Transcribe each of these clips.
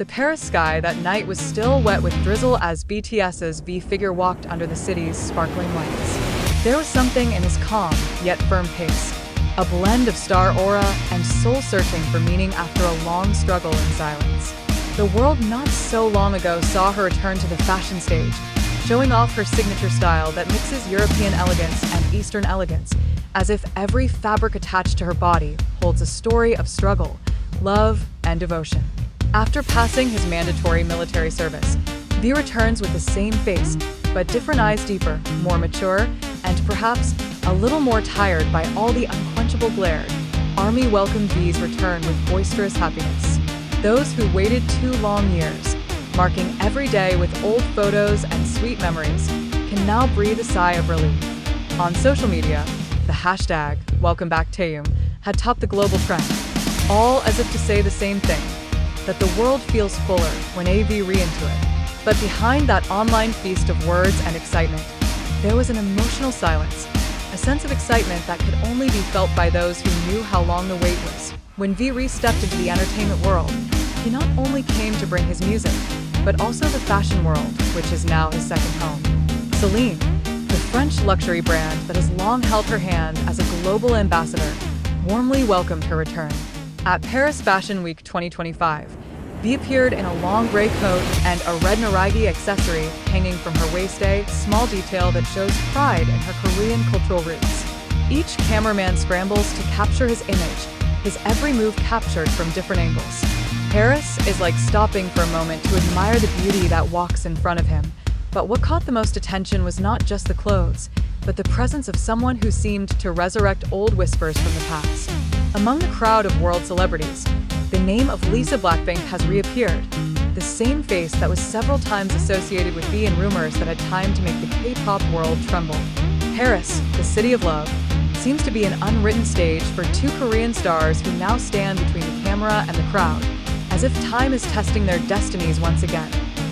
The Paris sky that night was still wet with drizzle as BTS's V figure walked under the city's sparkling lights. There was something in his calm, yet firm pace, a blend of star aura and soul-searching for meaning after a long struggle in silence. The world not so long ago saw her return to the fashion stage, showing off her signature style that mixes European elegance and Eastern elegance, as if every fabric attached to her body holds a story of struggle, love, and devotion. After passing his mandatory military service, V returns with the same face, but different eyes, deeper, more mature, and perhaps a little more tired by all the unquenchable glare. ARMY welcomed V's return with boisterous happiness. Those who waited 2 long years, marking every day with old photos and sweet memories, can now breathe a sigh of relief. On social media, the hashtag #WelcomeBackTaehyung had topped the global trend, all as if to say the same thing, that the world feels fuller when AV re-into it. But behind that online feast of words and excitement, there was an emotional silence, a sense of excitement that could only be felt by those who knew how long the wait was. When V re-stepped into the entertainment world, he not only came to bring his music, but also the fashion world, which is now his second home. Celine, the French luxury brand that has long held her hand as a global ambassador, warmly welcomed her return. At Paris Fashion Week 2025, V appeared in a long gray coat and a red naragi accessory hanging from her waist, a small detail that shows pride in her Korean cultural roots. Each cameraman scrambles to capture his image, his every move captured from different angles. Paris is like stopping for a moment to admire the beauty that walks in front of him. But what caught the most attention was not just the clothes, but the presence of someone who seemed to resurrect old whispers from the past. Among the crowd of world celebrities, the name of Lisa Blackpink has reappeared, the same face that was several times associated with V in rumors that had time to make the K-pop world tremble. Paris, the city of love, seems to be an unwritten stage for 2 Korean stars who now stand between the camera and the crowd, as if time is testing their destinies once again.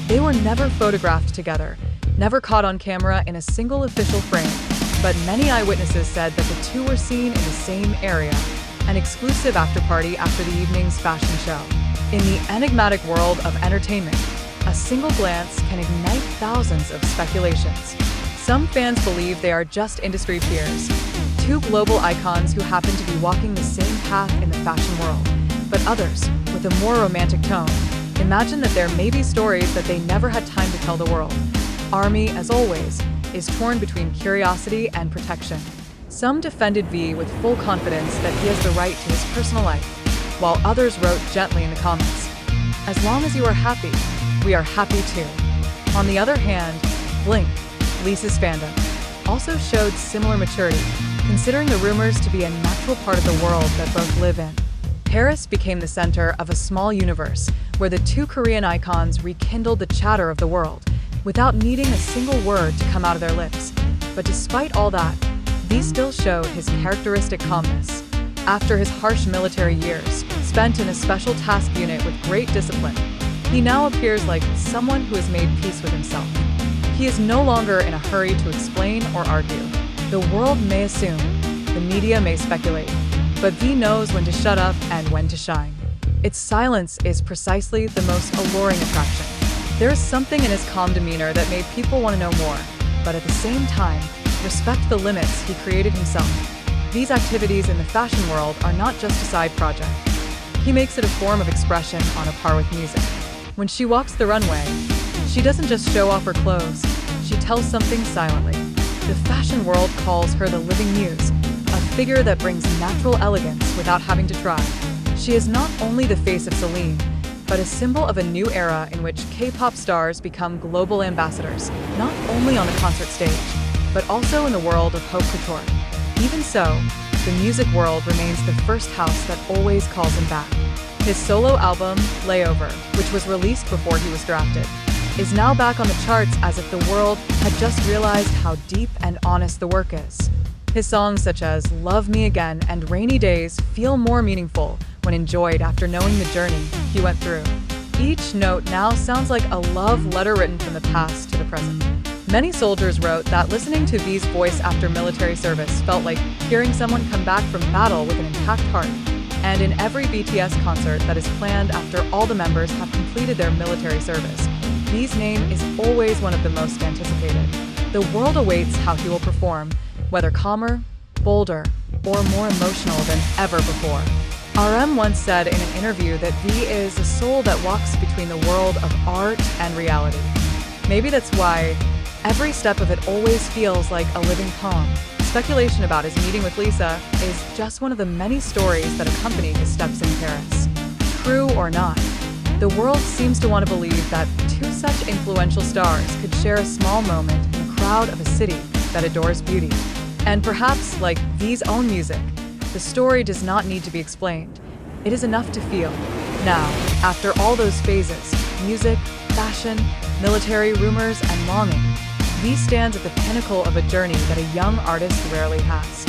They were never photographed together, never caught on camera in a single official frame, but many eyewitnesses said that the 2 were seen in the same area, an exclusive after-party after the evening's fashion show. In the enigmatic world of entertainment, a single glance can ignite thousands of speculations. Some fans believe they are just industry peers, 2 global icons who happen to be walking the same path in the fashion world, but others, with a more romantic tone, imagine that there may be stories that they never had time to tell the world. ARMY, as always, is torn between curiosity and protection. Some defended V with full confidence that he has the right to his personal life, while others wrote gently in the comments, "As long as you are happy, we are happy too." On the other hand, Blink, Lisa's fandom, also showed similar maturity, considering the rumors to be a natural part of the world that both live in. Paris became the center of a small universe where the 2 Korean icons rekindled the chatter of the world without needing a single word to come out of their lips. But despite all that, V still showed his characteristic calmness. After his harsh military years, spent in a special task unit with great discipline, he now appears like someone who has made peace with himself. He is no longer in a hurry to explain or argue. The world may assume, the media may speculate, but V knows when to shut up and when to shine. Its silence is precisely the most alluring attraction. There is something in his calm demeanor that made people want to know more, but at the same time, respect the limits he created himself. These activities in the fashion world are not just a side project. He makes it a form of expression on a par with music. When she walks the runway, she doesn't just show off her clothes, she tells something silently. The fashion world calls her the living muse, a figure that brings natural elegance without having to try. She is not only the face of Celine, but a symbol of a new era in which K-pop stars become global ambassadors, not only on the concert stage, but also in the world of haute couture. Even so, the music world remains the first house that always calls him back. His solo album, Layover, which was released before he was drafted, is now back on the charts as if the world had just realized how deep and honest the work is. His songs such as Love Me Again and Rainy Days feel more meaningful when enjoyed after knowing the journey he went through. Each note now sounds like a love letter written from the past to the present. Many soldiers wrote that listening to V's voice after military service felt like hearing someone come back from battle with an intact heart. and in every BTS concert that is planned after all the members have completed their military service, V's name is always one of the most anticipated. The world awaits how he will perform, whether calmer, bolder, or more emotional than ever before. RM once said in an interview that V is a soul that walks between the world of art and reality. Maybe that's why every step of it always feels like a living poem. Speculation about his meeting with Lisa is just one of the many stories that accompany his steps in Paris. True or not, the world seems to want to believe that two such influential stars could share a small moment in the crowd of a city that adores beauty. And perhaps, like V's own music, the story does not need to be explained. It is enough to feel. Now, after all those phases, music, fashion, military rumors, and longing, V stands at the pinnacle of a journey that a young artist rarely has.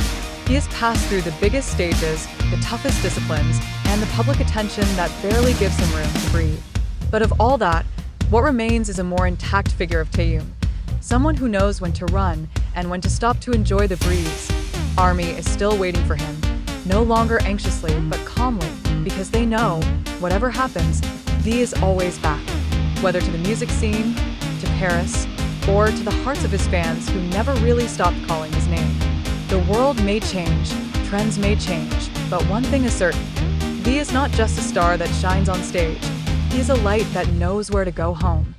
He has passed through the biggest stages, the toughest disciplines, and the public attention that barely gives him room to breathe. But of all that, what remains is a more intact figure of Taehyung, someone who knows when to run and when to stop to enjoy the breeze. Army is still waiting for him, no longer anxiously but calmly, because they know, whatever happens, V is always back, whether to the music scene, to Paris, or to the hearts of his fans who never really stopped calling his name. The world may change, trends may change, but one thing is certain. V is not just a star that shines on stage. He is a light that knows where to go home.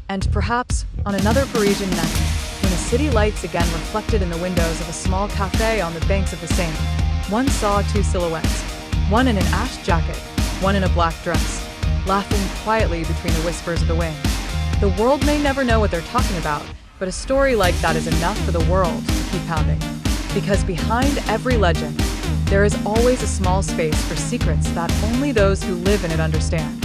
And perhaps, on another Parisian night, when the city lights again reflected in the windows of a small cafe on the banks of the Seine, one saw two silhouettes, one in an ash jacket, one in a black dress, laughing quietly between the whispers of the wind. The world may never know what they're talking about, but a story like that is enough for the world to keep pounding. Because behind every legend, there is always a small space for secrets that only those who live in it understand.